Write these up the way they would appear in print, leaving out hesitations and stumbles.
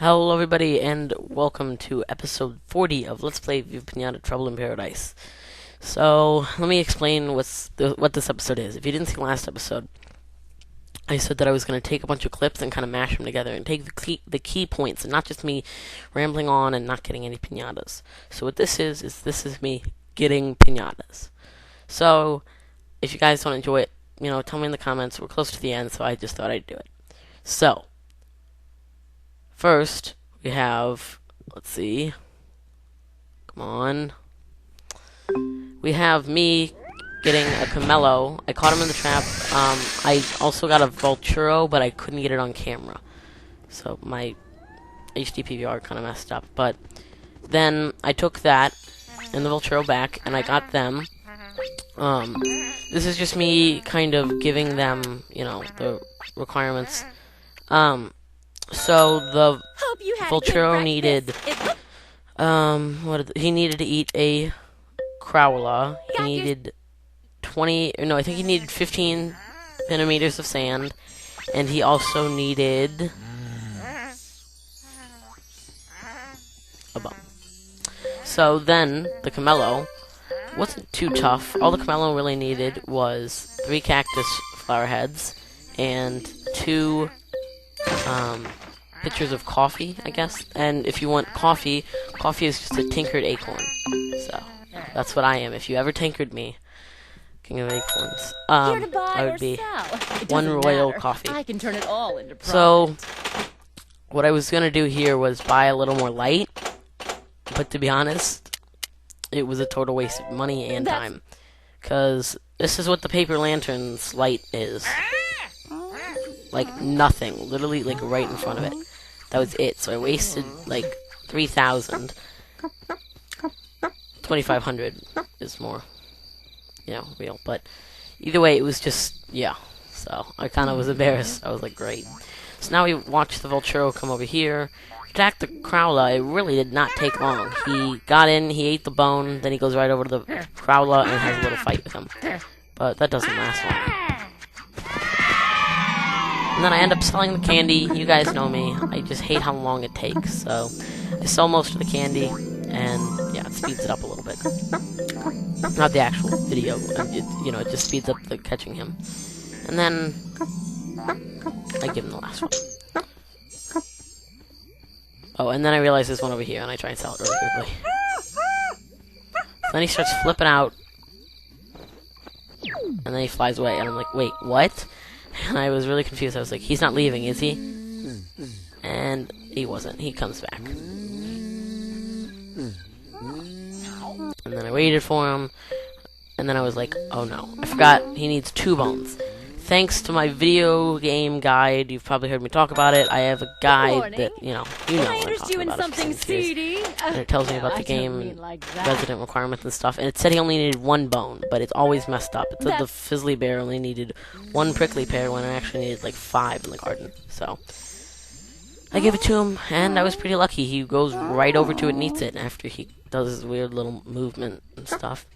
Hello everybody and welcome to episode 40 of Let's Play Viva Piñata Trouble in Paradise. So, let me explain what this episode is. If you didn't see last episode, I said that I was going to take a bunch of clips and kind of mash them together and take the key points and not just me rambling on and not getting any piñatas. So what this is this is me getting piñatas. So, if you guys don't enjoy it, tell me in the comments. We're close to the end, so I just thought I'd do it. So, first, we have, let's see, come on, we have me getting a Pomelo. I caught him in the trap. I also got a Vulture, but I couldn't get it on camera, so my HD PVR kind of messed up, but then I took that and the Vulture back, and I got them. This is just me kind of giving them, the requirements. So the Vulture needed, he needed to eat a Crowla. He needed I think he needed 15 centimeters of sand, and he also needed a bone. So then the Pomelo wasn't too tough. All the Pomelo really needed was 3 cactus flower heads and 2 pitchers of coffee, I guess. And if you want coffee is just a tinkered acorn. So that's what I am. If you ever tinkered me, king of acorns, I would be one royal coffee. I can turn it all into profit. So what I was gonna do here was buy a little more light, but to be honest, it was a total waste of money and time, because this is what the paper lantern's light is. Like nothing, literally like right in front of it. That was it. So I wasted like 3,000. 2,500 is more, real. But either way, it was just, yeah. So I kind of was embarrassed. I was like, great. So now we watch the Vulture come over here, attack the Crowla. It really did not take long. He got in, he ate the bone, then he goes right over to the Crowla and has a little fight with him. But that doesn't last long. And then I end up selling the candy. You guys know me. I just hate how long it takes. So I sell most of the candy, and yeah, it speeds it up a little bit. Not the actual video. It just speeds up the catching him. And then I give him the last one. Oh, and then I realize there's one over here, and I try and sell it really quickly. Then he starts flipping out, and then he flies away, and I'm like, wait, what? And I was really confused. I was like, he's not leaving, is he? And he wasn't. He comes back. And then I waited for him. And then I was like, oh no. I forgot he needs 2 bones. Thanks to my video game guide, you've probably heard me talk about it. I have a guide that, you know what I'm talking about. Something seedy. And it tells me about the game, resident requirements and stuff. And it said he only needed 1 bone, but it's always messed up. It said the Fizzly Bear only needed 1 prickly pear when it actually needed like 5 in the garden. So I gave it to him, and I was pretty lucky. He goes right over to it and eats it after he does his weird little movement and stuff.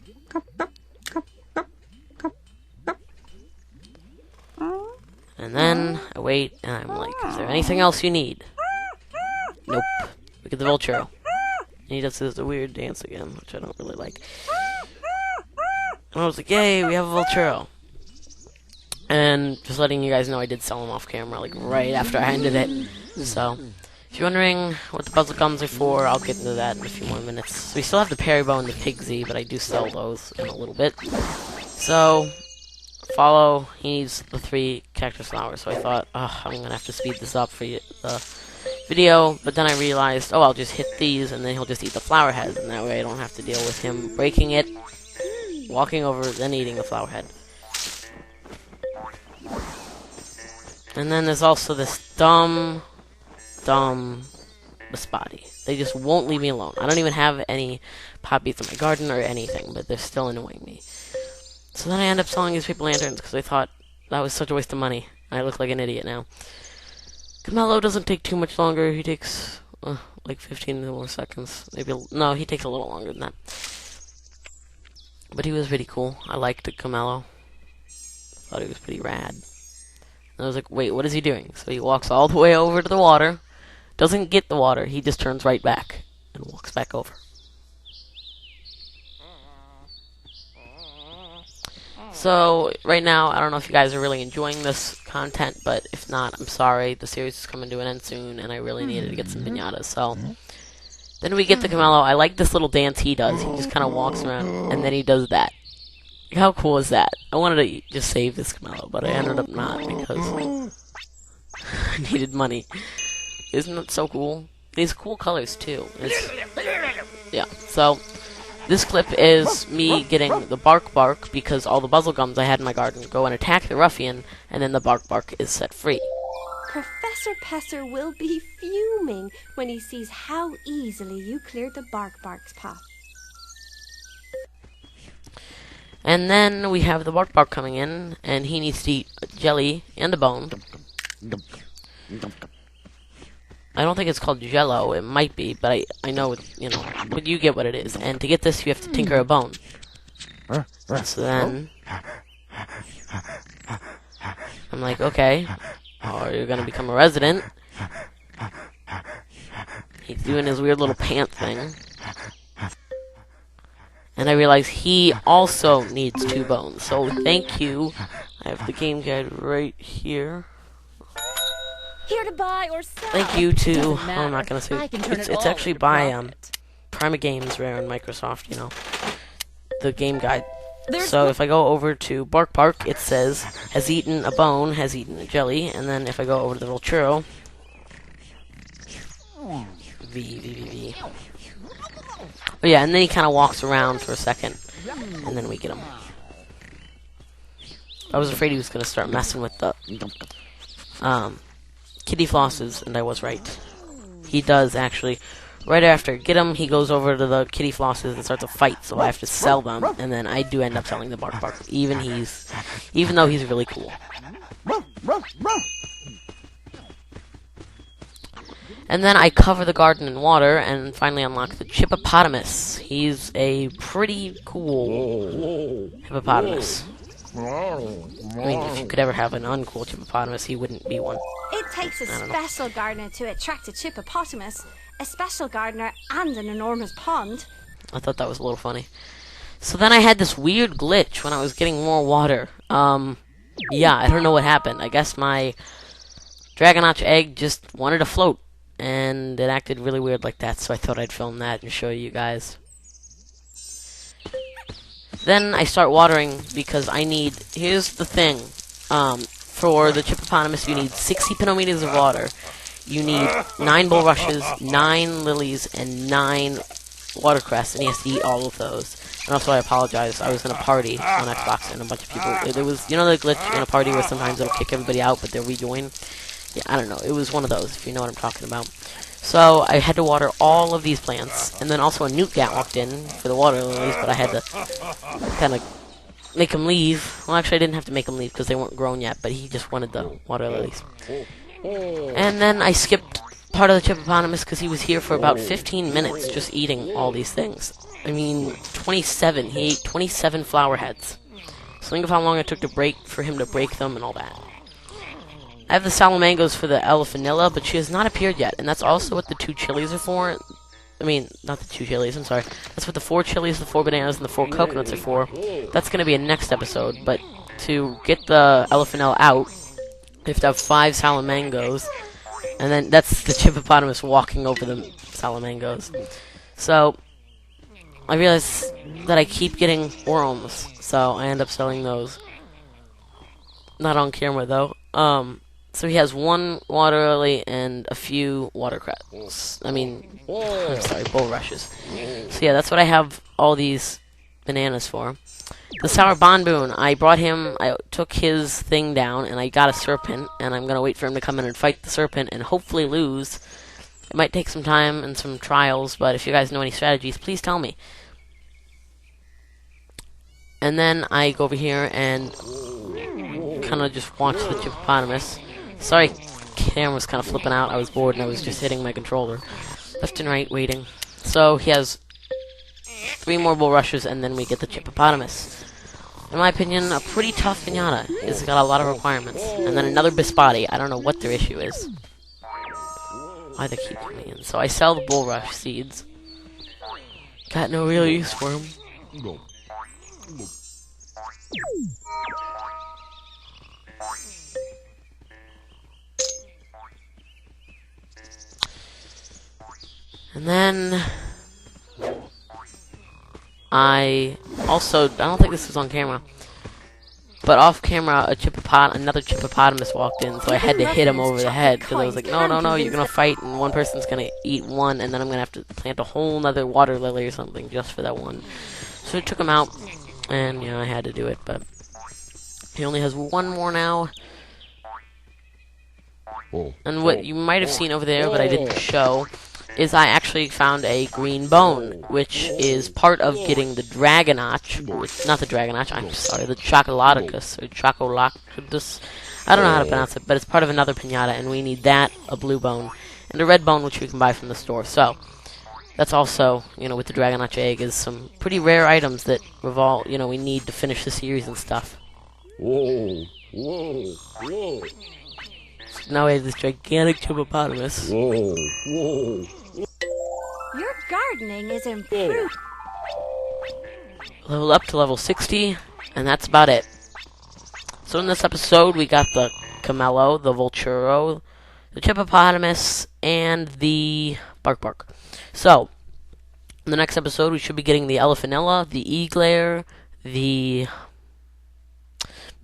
And then I wait, and I'm like, is there anything else you need? Nope. Look at the Vulture. And he does this weird dance again, which I don't really like. And I was like, yay, we have a Vulture. And just letting you guys know, I did sell him off camera, like right after I ended it. So, if you're wondering what the puzzle gums are for, I'll get into that in a few more minutes. So we still have the Peribo and the Pigsy, but I do sell those in a little bit. So follow, he needs the 3 cactus flowers, so I thought, I'm gonna have to speed this up for the video, but then I realized, I'll just hit these, and then he'll just eat the flower head, and that way I don't have to deal with him breaking it, walking over, then eating the flower head. And then there's also this dumb Bespati. They just won't leave me alone. I don't even have any poppies in my garden or anything, but they're still annoying me. So then I end up selling these paper lanterns because I thought that was such a waste of money. I look like an idiot now. Pomelo doesn't take too much longer. He takes like 15 more seconds. No, he takes a little longer than that. But he was pretty cool. I liked the Pomelo. Thought he was pretty rad. And I was like, wait, what is he doing? So he walks all the way over to the water, doesn't get the water. He just turns right back and walks back over. So, right now, I don't know if you guys are really enjoying this content, but if not, I'm sorry. The series is coming to an end soon, and I really needed to get some piñatas, so... Then we get the Pomelo. I like this little dance he does. He just kind of walks around, and then he does that. How cool is that? I wanted to just save this Pomelo, but I ended up not, because I needed money. Isn't that so cool? These cool colors, too. Yeah, so... This clip is me getting the Barkbark because all the Buzzlegums I had in my garden go and attack the ruffian, and then the Barkbark is set free. Professor Pesser will be fuming when he sees how easily you cleared the Barkbark's path. And then we have the Barkbark coming in, and he needs to eat a jelly and a bone. I don't think it's called Jello. It might be, but I know, you know, but you get what it is. And to get this, you have to tinker a bone. So then, I'm like, okay, oh, you're gonna become a resident. He's doing his weird little pant thing. And I realize he also needs 2 bones. So thank you. I have the game guide right here. Here to buy or sell. Thank you to... Doesn't Oh, I'm matter. not gonna say... I can turn It's it all actually into by profit. Prima Games, Rare, and Microsoft, you know. The game guide. There's So no- if I go over to Barkbark, it says, has eaten a bone, has eaten a jelly, and then if I go over to the Vulture... V. Oh yeah, and then he kind of walks around for a second, and then we get him. I was afraid he was gonna start messing with the... kitty flosses, and I was right. He does, actually. Right after get him, he goes over to the kitty flosses and starts a fight, so I have to sell them, and then I do end up selling the Barkbark, even though he's really cool. And then I cover the garden in water, and finally unlock the Hippopotamus. He's a pretty cool hippopotamus. I mean, if you could ever have an uncool hippopotamus, he wouldn't be one. It takes a special gardener to attract a hippopotamus, a special gardener, and an enormous pond. I thought that was a little funny. So then I had this weird glitch when I was getting more water. Yeah, I don't know what happened. I guess my Dragonotch egg just wanted to float, and it acted really weird like that, so I thought I'd film that and show you guys. Then I start watering because I need... Here's the thing. For the hippopotamus, you need 60 penometers of water. You need 9 bulrushes, 9 lilies, and 9 watercress, and he has to eat all of those. And also, I apologize. I was in a party on Xbox, and a bunch of people... There was, you know, the glitch in a party where sometimes it'll kick everybody out, but they'll rejoin? Yeah, I don't know. It was one of those, if you know what I'm talking about. So, I had to water all of these plants, and then also a newtgat walked in for the water lilies, but I had to kind of make him leave. Well, actually, I didn't have to make him leave because they weren't grown yet, but he just wanted the water lilies. And then I skipped part of the hippopotamus because he was here for about 15 minutes just eating all these things. I mean, 27. He ate 27 flower heads. So think of how long it took for him to break them and all that. I have the salamangos for the Elephantilla, but she has not appeared yet, and that's also what the 2 chilies are for. I mean, not the 2 chilies, I'm sorry. That's what the 4 chilies, the 4 bananas, and the 4 coconuts are for. That's going to be a next episode, but to get the Elephantilla out, you have to have 5 salamangos, and then that's the hippopotamus walking over the salamangos. So, I realize that I keep getting worms, so I end up selling those. Not on camera, though. So he has 1 water lily and a few watercress. I'm sorry, bulrushes. So yeah, that's what I have all these bananas for. The sour bonboon, I took his thing down, and I got a serpent, and I'm gonna wait for him to come in and fight the serpent, and hopefully lose. It might take some time and some trials, but if you guys know any strategies, please tell me. And then I go over here and kind of just watch the hippopotamus. Sorry, camera's kind of flipping out. I was bored and I was just hitting my controller. Left and right, waiting. So he has 3 more bulrushes, and then we get the hippopotamus. In my opinion, a pretty tough piñata. It's got a lot of requirements. And then another biscotti. I don't know what their issue is. why they keep coming in. So I sell the bulrush seeds. Got no real use for them. And then I don't think this was on camera, but off camera, another hippopotamus walked in, so I had to hit him over the head, because I was like, no, you're gonna fight, and one person's gonna eat one, and then I'm gonna have to plant a whole nother water lily or something just for that one. So I took him out, and, I had to do it, but he only has one more now. And what you might have seen over there, but I didn't show, is I actually found a green bone, which is part of getting the Dragonach, not the Dragonach, I'm sorry, the Chocolodicus, or Chocolodicus, I don't know how to pronounce it, but it's part of another Piñata, and we need that, a blue bone, and a red bone, which we can buy from the store. So, that's also, with the Dragonach egg, is some pretty rare items that we need to finish the series and stuff. Whoa, whoa, whoa. So now we have this gigantic hippopotamus. Whoa, whoa. Your gardening is improved. Level up to level 60, and that's about it. So in this episode, we got the Pomelo, the Vulture, the Hippopotamus, and the Barkbark. So, in the next episode, we should be getting the Elephanilla, the Eglair,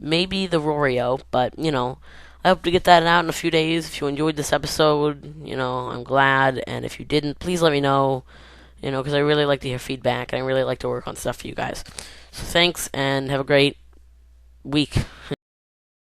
maybe the Rorio, but, I hope to get that out in a few days. If you enjoyed this episode, I'm glad, and if you didn't, please let me know, because I really like to hear feedback, and I really like to work on stuff for you guys. So thanks, and have a great week.